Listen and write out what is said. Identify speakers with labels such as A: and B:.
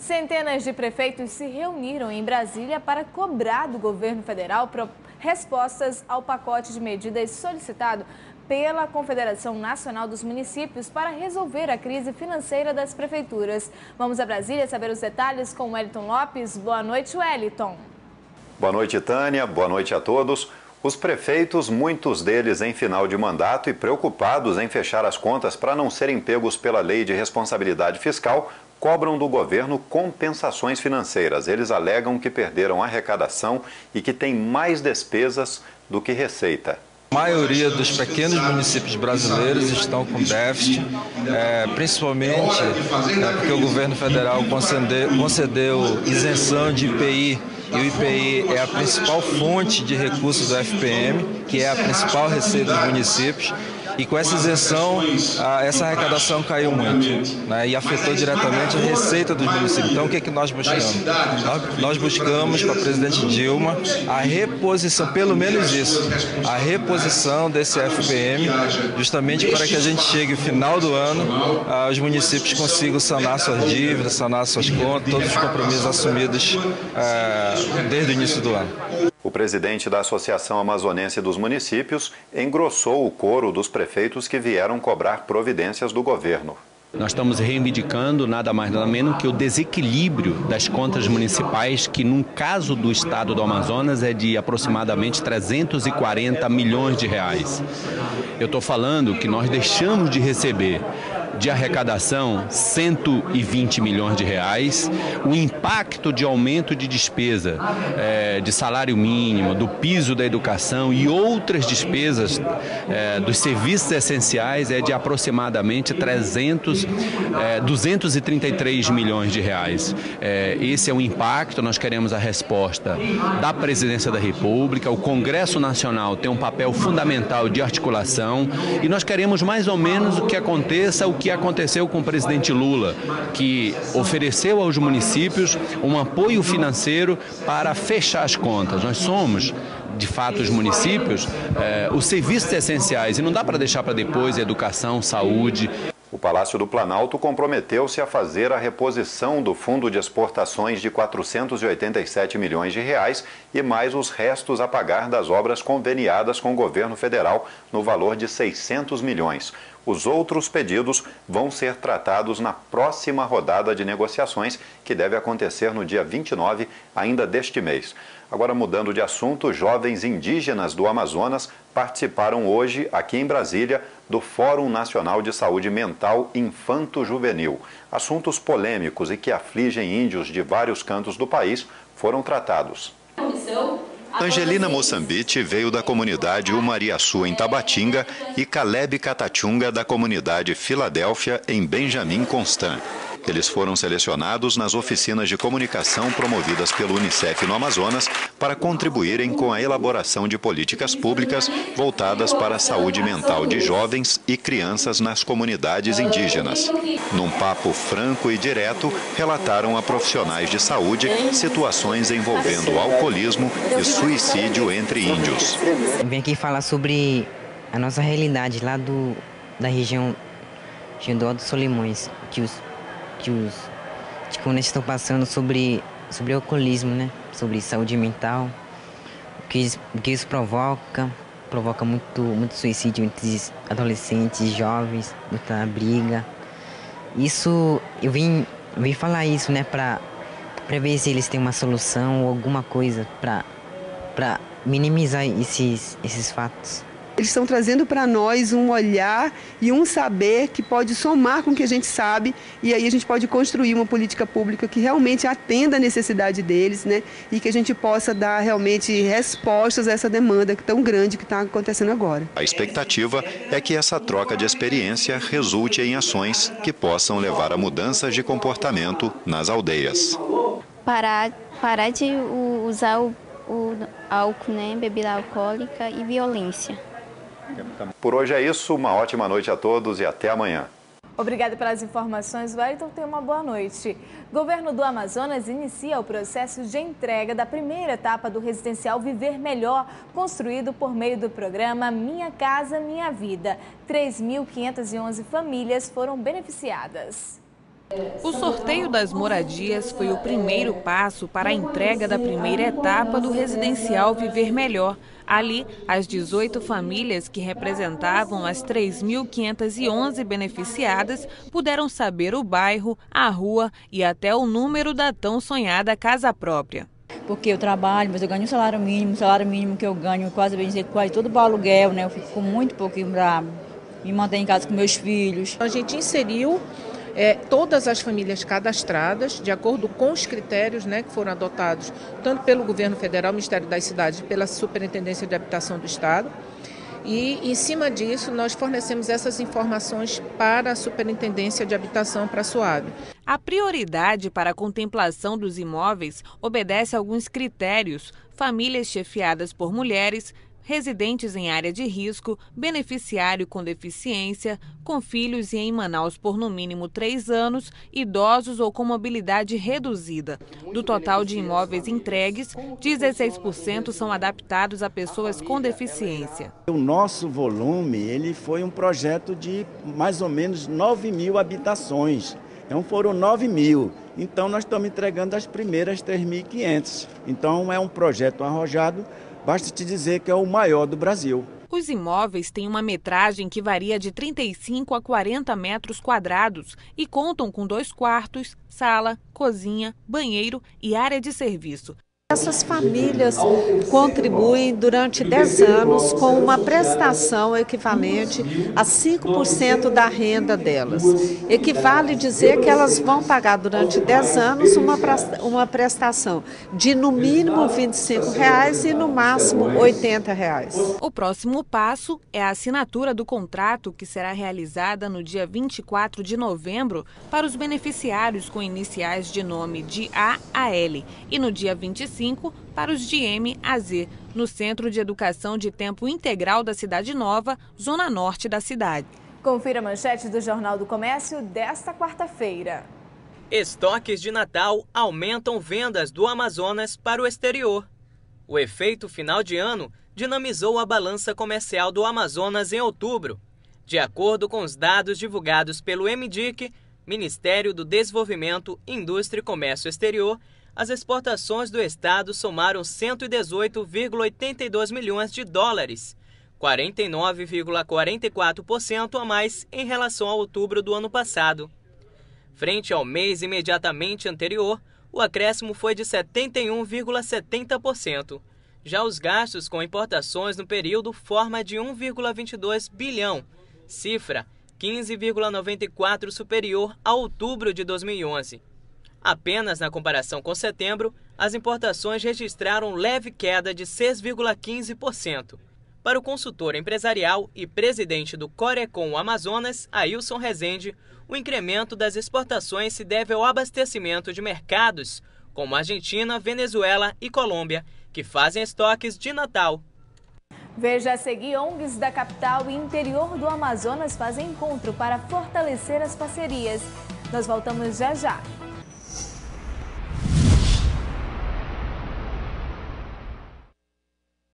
A: Centenas de prefeitos se reuniram em Brasília para cobrar do governo federal respostas ao pacote de medidas solicitado pela Confederação Nacional dos Municípios para resolver a crise financeira das prefeituras. Vamos a Brasília saber os detalhes com o Wellington Lopes. Boa noite, Wellington.
B: Boa noite, Tânia. Boa noite a todos. Os prefeitos, muitos deles em final de mandato e preocupados em fechar as contas para não serem pegos pela Lei de Responsabilidade Fiscal, cobram do governo compensações financeiras. Eles alegam que perderam arrecadação e que têm mais despesas do que receita.
C: A maioria dos pequenos municípios brasileiros estão com déficit, principalmente porque o governo federal concedeu isenção de IPI, e o IPI é a principal fonte de recursos do FPM, que é a principal receita dos municípios. E com essa isenção, essa arrecadação caiu muito, né, e afetou diretamente a receita dos municípios. Então, o que é que nós buscamos? Nós buscamos com a presidente Dilma a reposição, pelo menos isso, a reposição desse FPM, justamente para que a gente chegue no final do ano, os municípios consigam sanar suas dívidas, sanar suas contas, todos os compromissos assumidos desde o início do ano.
B: O presidente da Associação Amazonense dos Municípios engrossou o coro dos prefeitos que vieram cobrar providências do governo.
D: Nós estamos reivindicando nada mais nada menos que o desequilíbrio das contas municipais, que no caso do estado do Amazonas é de aproximadamente 340 milhões de reais. Eu estou falando que nós deixamos de receber de arrecadação 120 milhões de reais, o impacto de aumento de despesa de salário mínimo, do piso da educação e outras despesas dos serviços essenciais é de aproximadamente 233 milhões de reais. Esse é o impacto, nós queremos a resposta da Presidência da República, o Congresso Nacional tem um papel fundamental de articulação e nós queremos mais ou menos o que aconteça, o que aconteceu com o presidente Lula, que ofereceu aos municípios um apoio financeiro para fechar as contas. Nós somos, de fato, os municípios, os serviços essenciais, e não dá para deixar para depois a educação, saúde.
B: O Palácio do Planalto comprometeu-se a fazer a reposição do Fundo de Exportações de 487 milhões de reais e mais os restos a pagar das obras conveniadas com o governo federal no valor de 600 milhões. Os outros pedidos vão ser tratados na próxima rodada de negociações, que deve acontecer no dia 29 ainda deste mês. Agora, mudando de assunto, jovens indígenas do Amazonas participaram hoje, aqui em Brasília, do Fórum Nacional de Saúde Mental Infanto-Juvenil. Assuntos polêmicos e que afligem índios de vários cantos do país foram tratados. Angelina Moçambite veio da comunidade Umariaçu, em Tabatinga, e Caleb Catachunga, da comunidade Filadélfia, em Benjamin Constant. Eles foram selecionados nas oficinas de comunicação promovidas pelo Unicef no Amazonas para contribuírem com a elaboração de políticas públicas voltadas para a saúde mental de jovens e crianças nas comunidades indígenas. Num papo franco e direto, relataram a profissionais de saúde situações envolvendo alcoolismo e suicídio entre índios.
E: Eu vim aqui falar sobre a nossa realidade lá da região do Alto Solimões, quando eles estão passando sobre alcoolismo, né? Sobre saúde mental, o que isso provoca muito suicídio entre adolescentes, jovens, muita briga. Isso, eu vim falar isso, né? Para ver se eles têm uma solução ou alguma coisa para minimizar esses fatos.
F: Eles estão trazendo para nós um olhar e um saber que pode somar com o que a gente sabe, e aí a gente pode construir uma política pública que realmente atenda a necessidade deles, né? E que a gente possa dar realmente respostas a essa demanda tão grande que está acontecendo agora.
B: A expectativa é que essa troca de experiência resulte em ações que possam levar a mudanças de comportamento nas aldeias.
G: Parar de usar o álcool, né? Bebida alcoólica e violência.
B: Por hoje é isso, uma ótima noite a todos e até amanhã.
A: Obrigada pelas informações, Wellington. Tenha uma boa noite. Governo do Amazonas inicia o processo de entrega da primeira etapa do residencial Viver Melhor, construído por meio do programa Minha Casa Minha Vida. 3.511 famílias foram beneficiadas.
H: O sorteio das moradias foi o primeiro passo para a entrega da primeira etapa do residencial Viver Melhor. Ali, as 18 famílias que representavam as 3.511 beneficiadas puderam saber o bairro, a rua e até o número da tão sonhada casa própria.
I: Porque eu trabalho, mas eu ganho um salário mínimo que eu ganho quase todo o aluguel, né? Eu fico com muito pouquinho para me manter em casa com meus filhos.
J: A gente inseriu todas as famílias cadastradas, de acordo com os critérios, né, que foram adotados tanto pelo Governo Federal, Ministério das Cidades, pela Superintendência de Habitação do Estado. E, em cima disso, nós fornecemos essas informações para a Superintendência de Habitação, para a SUAB.
H: A prioridade para a contemplação dos imóveis obedece a alguns critérios: famílias chefiadas por mulheres, residentes em área de risco, beneficiário com deficiência, com filhos e em Manaus por no mínimo 3 anos, idosos ou com mobilidade reduzida. Do total de imóveis entregues, 16% são adaptados a pessoas com deficiência.
K: O nosso volume ele foi um projeto de mais ou menos 9.000 habitações. Então foram 9.000. Então nós estamos entregando as primeiras 3.500. Então é um projeto arrojado. Basta te dizer que é o maior do Brasil.
H: Os imóveis têm uma metragem que varia de 35 a 40 metros quadrados e contam com 2 quartos, sala, cozinha, banheiro e área de serviço.
L: Essas famílias contribuem durante 10 anos com uma prestação equivalente a 5% da renda delas. Equivale dizer que elas vão pagar durante 10 anos uma prestação de no mínimo R$ 25,00 e no máximo R$ 80,00.
H: O próximo passo é a assinatura do contrato, que será realizada no dia 24 de novembro para os beneficiários com iniciais de nome de A a L e no dia 25 para os de M a Z, no Centro de Educação de Tempo Integral da Cidade Nova, zona norte da cidade.
A: Confira a manchete do Jornal do Comércio desta quarta-feira.
M: Estoques de Natal aumentam vendas do Amazonas para o exterior. O efeito final de ano dinamizou a balança comercial do Amazonas em outubro. De acordo com os dados divulgados pelo MDIC, Ministério do Desenvolvimento, Indústria e Comércio Exterior, as exportações do estado somaram 118,82 milhões de dólares, 49,44% a mais em relação a outubro do ano passado. Frente ao mês imediatamente anterior, o acréscimo foi de 71,70%. Já os gastos com importações no período forma de 1,22 bilhão, cifra 15,94% superior a outubro de 2011. Apenas na comparação com setembro, as importações registraram leve queda de 6,15%. Para o consultor empresarial e presidente do Corecon Amazonas, Ailson Rezende, o incremento das exportações se deve ao abastecimento de mercados como Argentina, Venezuela e Colômbia, que fazem estoques de Natal.
A: Veja a seguir: ONGs da capital e interior do Amazonas fazem encontro para fortalecer as parcerias. Nós voltamos já já.